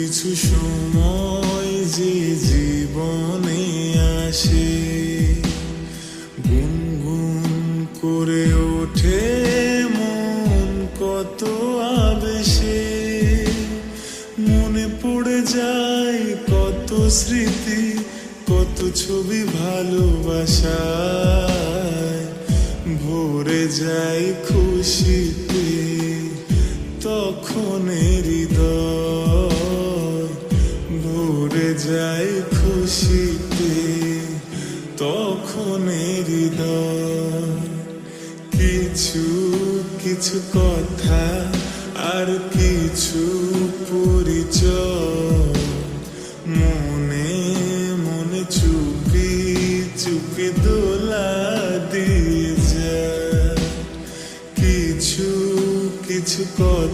কিছু সময় যে জীবনে আসে, গুনগুন করে ওঠে মন কত আবেশে। মনে পড়ে যায় কত স্মৃতি, কত ছবি ভালোবাসায়। ভরে যায় খুশিতে তখন হৃদয়, ভরে যায় খুশিতে তখন হৃদয়। কিছু কিছু কথা আর কিছু পরিচয়, মনে মনে চুপি চুপি দোলা দিয়ে যায়। কিছু কিছু কথা